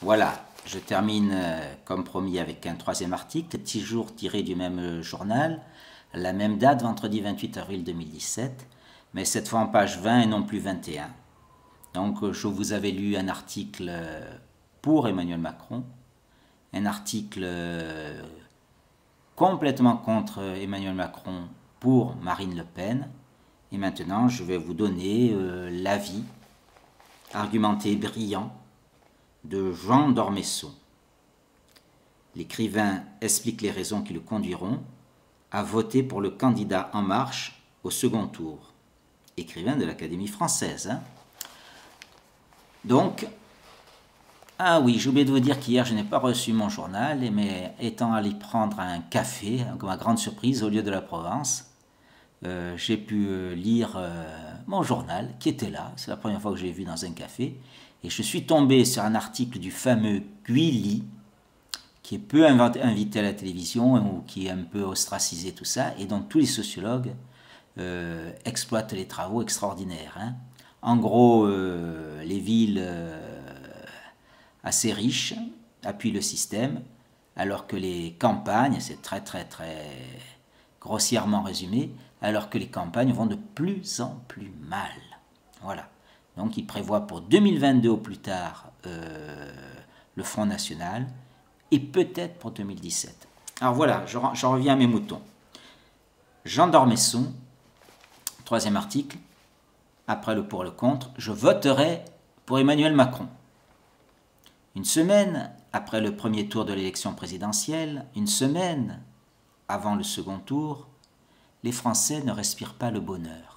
Voilà, je termine comme promis avec un troisième article, toujours tiré du même journal, la même date, vendredi 28 avril 2017, mais cette fois en page 20 et non plus 21. Donc je vous avais lu un article pour Emmanuel Macron, un article complètement contre Emmanuel Macron pour Marine Le Pen, et maintenant je vais vous donner l'avis argumenté et brillant de Jean d'Ormesson. L'écrivain explique les raisons qui le conduiront à voter pour le candidat En Marche au second tour. Écrivain de l'Académie française. Donc, ah oui, j'ai oublié de vous dire qu'hier je n'ai pas reçu mon journal, mais étant allé prendre un café, comme ma grande surprise, au lieu de la Provence, j'ai pu lire mon journal qui était là. C'est la première fois que je l'ai vu dans un café. Et je suis tombé sur un article du fameux Guilly, qui est peu invité à la télévision ou qui est un peu ostracisé, tout ça, et dont tous les sociologues exploitent les travaux extraordinaires. Hein. En gros, les villes assez riches appuient le système, alors que les campagnes, c'est très grossièrement résumé, alors que les campagnes vont de plus en plus mal. Voilà. Donc il prévoit pour 2022 au plus tard le Front National et peut-être pour 2017. Alors voilà, j'en reviens à mes moutons. Jean d'Ormesson, troisième article, après le pour et le contre, je voterai pour Emmanuel Macron. Une semaine après le premier tour de l'élection présidentielle, une semaine avant le second tour, les Français ne respirent pas le bonheur.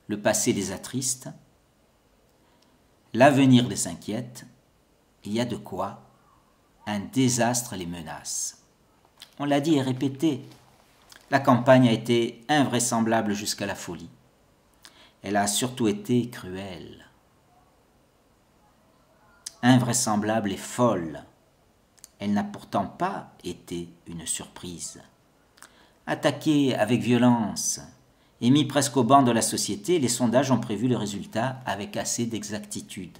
Le passé les attriste, l'avenir les inquiète, il y a de quoi, un désastre les menace. On l'a dit et répété, la campagne a été invraisemblable jusqu'à la folie. Elle a surtout été cruelle. Invraisemblable et folle. Elle n'a pourtant pas été une surprise. Attaquée avec violence et mis presque au banc de la société, les sondages ont prévu le résultat avec assez d'exactitude.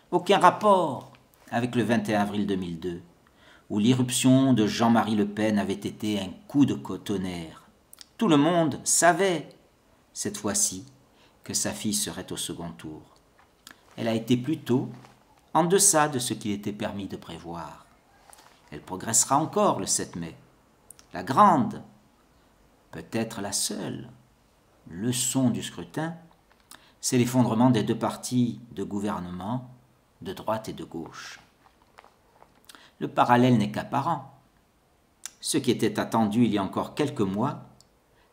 Aucun rapport avec le 21 avril 2002, où l'irruption de Jean-Marie Le Pen avait été un coup de tonnerre. Tout le monde savait, cette fois-ci, que sa fille serait au second tour. Elle a été plutôt en deçà de ce qu'il était permis de prévoir. Elle progressera encore le 7 mai. La grande, peut-être la seule, leçon du scrutin, c'est l'effondrement des deux partis de gouvernement, de droite et de gauche. Le parallèle n'est qu'apparent. Ce qui était attendu il y a encore quelques mois,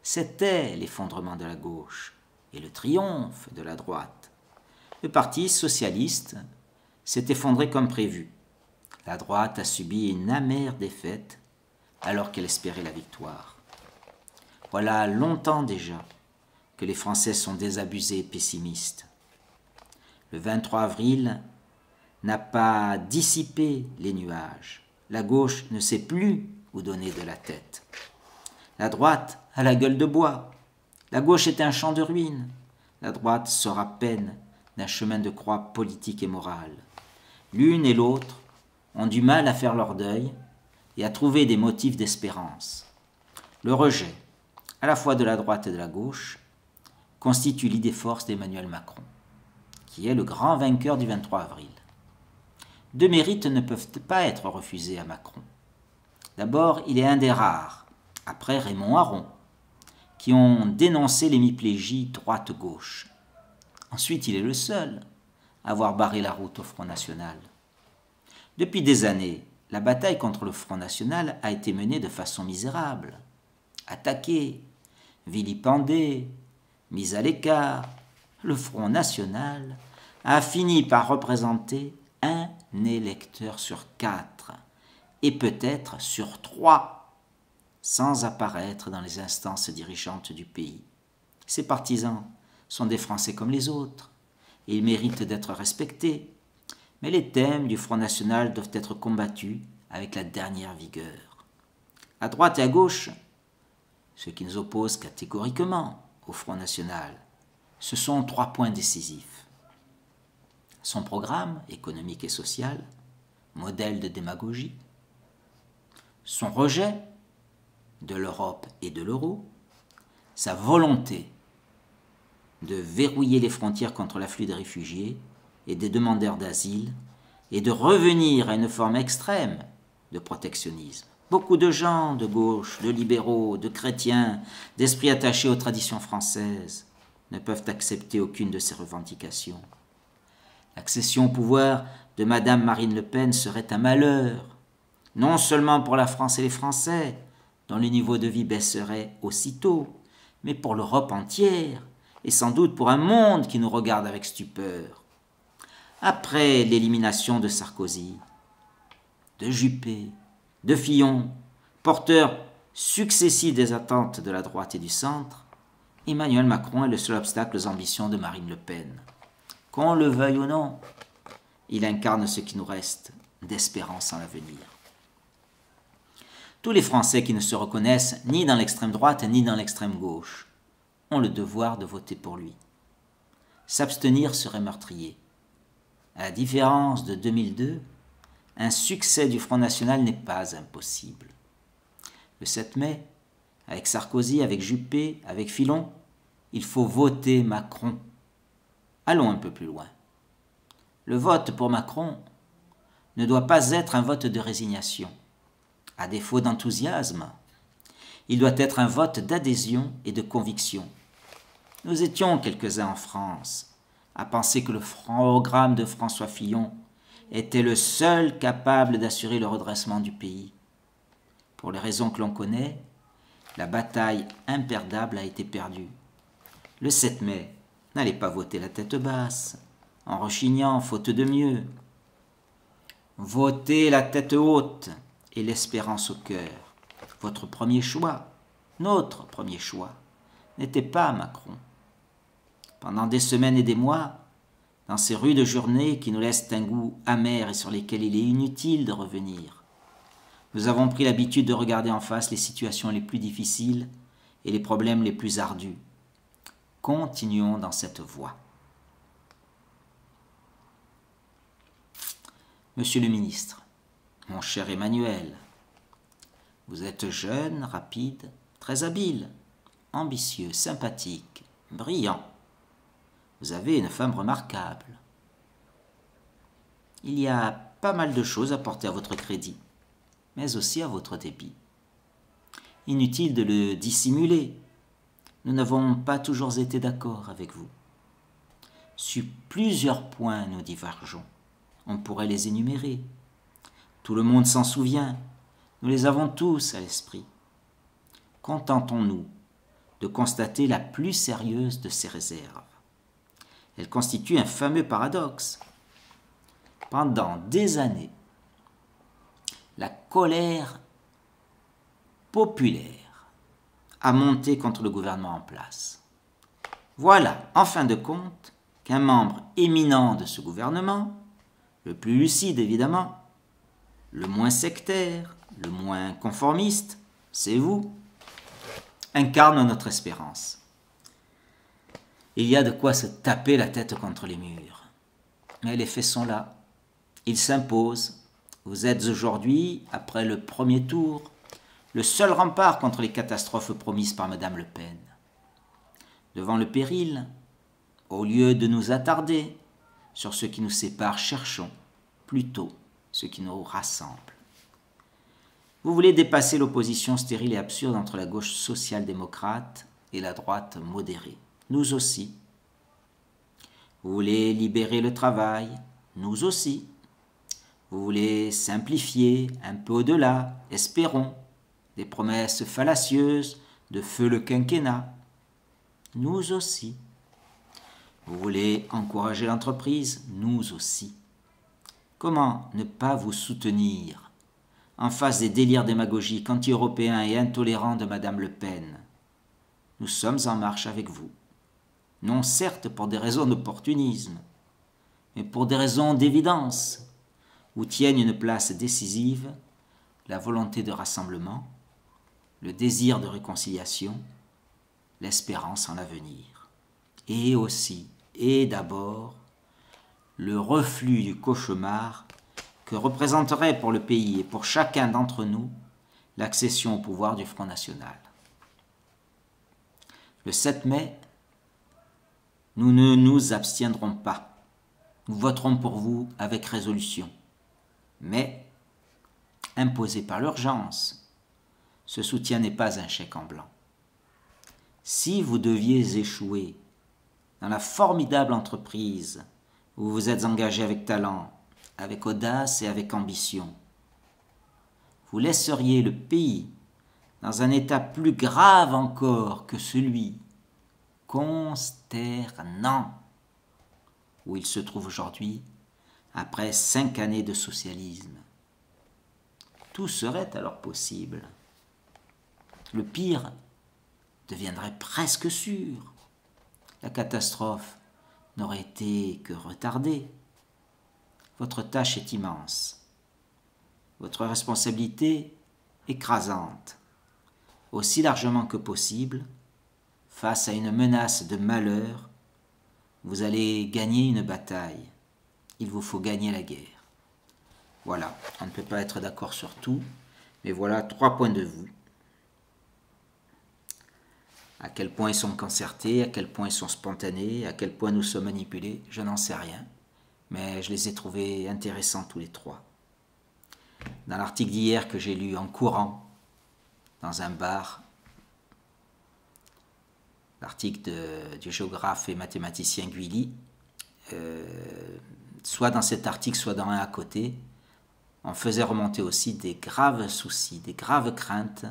c'était l'effondrement de la gauche et le triomphe de la droite. Le parti socialiste s'est effondré comme prévu. La droite a subi une amère défaite alors qu'elle espérait la victoire. Voilà longtemps déjà que les Français sont désabusés et pessimistes. Le 23 avril n'a pas dissipé les nuages. La gauche ne sait plus où donner de la tête. La droite a la gueule de bois. La gauche est un champ de ruines. La droite sort à peine d'un chemin de croix politique et moral. L'une et l'autre ont du mal à faire leur deuil et à trouver des motifs d'espérance. Le rejet, à la fois de la droite et de la gauche, constitue l'idée force d'Emmanuel Macron, qui est le grand vainqueur du 23 avril. Deux mérites ne peuvent pas être refusés à Macron. D'abord, il est un des rares, après Raymond Aron, qui ont dénoncé l'hémiplégie droite-gauche. Ensuite, il est le seul à avoir barré la route au Front National. Depuis des années, la bataille contre le Front National a été menée de façon misérable. Attaqué, vilipendé, mis à l'écart, le Front National a fini par représenter un électeur sur 4 et peut-être sur 3, sans apparaître dans les instances dirigeantes du pays. Ses partisans sont des Français comme les autres et ils méritent d'être respectés. Mais les thèmes du Front National doivent être combattus avec la dernière vigueur. À droite et à gauche, ce qui nous oppose catégoriquement au Front National, ce sont 3 points décisifs. son programme économique et social, modèle de démagogie, son rejet de l'Europe et de l'euro, sa volonté de verrouiller les frontières contre l'afflux des réfugiés et des demandeurs d'asile et de revenir à une forme extrême de protectionnisme. Beaucoup de gens de gauche, de libéraux, de chrétiens, d'esprits attachés aux traditions françaises ne peuvent accepter aucune de ces revendications. L'accession au pouvoir de Madame Marine Le Pen serait un malheur, non seulement pour la France et les Français, dont le niveau de vie baisserait aussitôt, mais pour l'Europe entière, et sans doute pour un monde qui nous regarde avec stupeur. Après l'élimination de Sarkozy, de Juppé, de Fillon, porteurs successifs des attentes de la droite et du centre, Emmanuel Macron est le seul obstacle aux ambitions de Marine Le Pen. Qu'on le veuille ou non, il incarne ce qui nous reste d'espérance en l'avenir. Tous les Français qui ne se reconnaissent ni dans l'extrême droite ni dans l'extrême gauche ont le devoir de voter pour lui. S'abstenir serait meurtrier. À la différence de 2002, un succès du Front National n'est pas impossible. Le 7 mai, avec Sarkozy, avec Juppé, avec Fillon, il faut voter Macron. Allons un peu plus loin. Le vote pour Macron ne doit pas être un vote de résignation. À défaut d'enthousiasme, il doit être un vote d'adhésion et de conviction. Nous étions quelques-uns en France à penser que le programme de François Fillon était le seul capable d'assurer le redressement du pays. Pour les raisons que l'on connaît, la bataille imperdable a été perdue. Le 7 mai, n'allez pas voter la tête basse, en rechignant, faute de mieux. Votez la tête haute et l'espérance au cœur. Votre premier choix, notre premier choix, n'était pas Macron. Pendant des semaines et des mois, dans ces rudes journées qui nous laissent un goût amer et sur lesquelles il est inutile de revenir, nous avons pris l'habitude de regarder en face les situations les plus difficiles et les problèmes les plus ardus. Continuons dans cette voie. Monsieur le ministre, mon cher Emmanuel, vous êtes jeune, rapide, très habile, ambitieux, sympathique, brillant. Vous avez une femme remarquable. Il y a pas mal de choses à porter à votre crédit, mais aussi à votre débit. Inutile de le dissimuler. Nous n'avons pas toujours été d'accord avec vous. Sur plusieurs points, nous divergeons. On pourrait les énumérer. Tout le monde s'en souvient. Nous les avons tous à l'esprit. Contentons-nous de constater la plus sérieuse de ces réserves. Elle constitue un fameux paradoxe. Pendant des années, la colère populaire a monté contre le gouvernement en place. Voilà, en fin de compte, qu'un membre éminent de ce gouvernement, le plus lucide évidemment, le moins sectaire, le moins conformiste, c'est vous, incarne notre espérance. Il y a de quoi se taper la tête contre les murs. Mais les faits sont là. Ils s'imposent. Vous êtes aujourd'hui, après le premier tour, le seul rempart contre les catastrophes promises par Madame Le Pen. Devant le péril, au lieu de nous attarder sur ce qui nous sépare, cherchons plutôt ce qui nous rassemble. Vous voulez dépasser l'opposition stérile et absurde entre la gauche social-démocrate et la droite modérée. Nous aussi. Vous voulez libérer le travail. Nous aussi. Vous voulez simplifier un peu au-delà, espérons, des promesses fallacieuses de feu le quinquennat. Nous aussi. Vous voulez encourager l'entreprise. Nous aussi. Comment ne pas vous soutenir en face des délires démagogiques, anti-européens et intolérants de Madame Le Pen? Nous sommes en marche avec vous. Non certes pour des raisons d'opportunisme, mais pour des raisons d'évidence, où tiennent une place décisive la volonté de rassemblement, le désir de réconciliation, l'espérance en l'avenir, et aussi, et d'abord, le reflux du cauchemar que représenterait pour le pays et pour chacun d'entre nous l'accession au pouvoir du Front National. Le 7 mai, nous ne nous abstiendrons pas. Nous voterons pour vous avec résolution. Mais, imposé par l'urgence, ce soutien n'est pas un chèque en blanc. Si vous deviez échouer dans la formidable entreprise où vous vous êtes engagé avec talent, avec audace et avec ambition, vous laisseriez le pays dans un état plus grave encore que celui consternant où il se trouve aujourd'hui après 5 années de socialisme. Tout serait alors possible. Le pire deviendrait presque sûr. La catastrophe n'aurait été que retardée. Votre tâche est immense. Votre responsabilité écrasante. Aussi largement que possible, face à une menace de malheur, vous allez gagner une bataille. Il vous faut gagner la guerre. Voilà, on ne peut pas être d'accord sur tout, mais voilà 3 points de vue. À quel point ils sont concertés, à quel point ils sont spontanés, à quel point nous sommes manipulés, je n'en sais rien. Mais je les ai trouvés intéressants tous les 3. Dans l'article d'hier que j'ai lu en courant, dans un bar, l'article du géographe et mathématicien Guilly, soit dans cet article, soit dans un à côté, on faisait remonter aussi des graves soucis, des graves craintes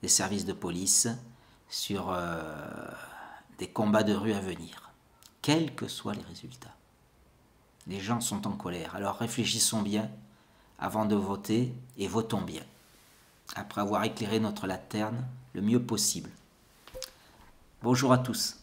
des services de police sur des combats de rue à venir, quels que soient les résultats. Les gens sont en colère, alors réfléchissons bien avant de voter et votons bien, après avoir éclairé notre lanterne le mieux possible. Bonjour à tous.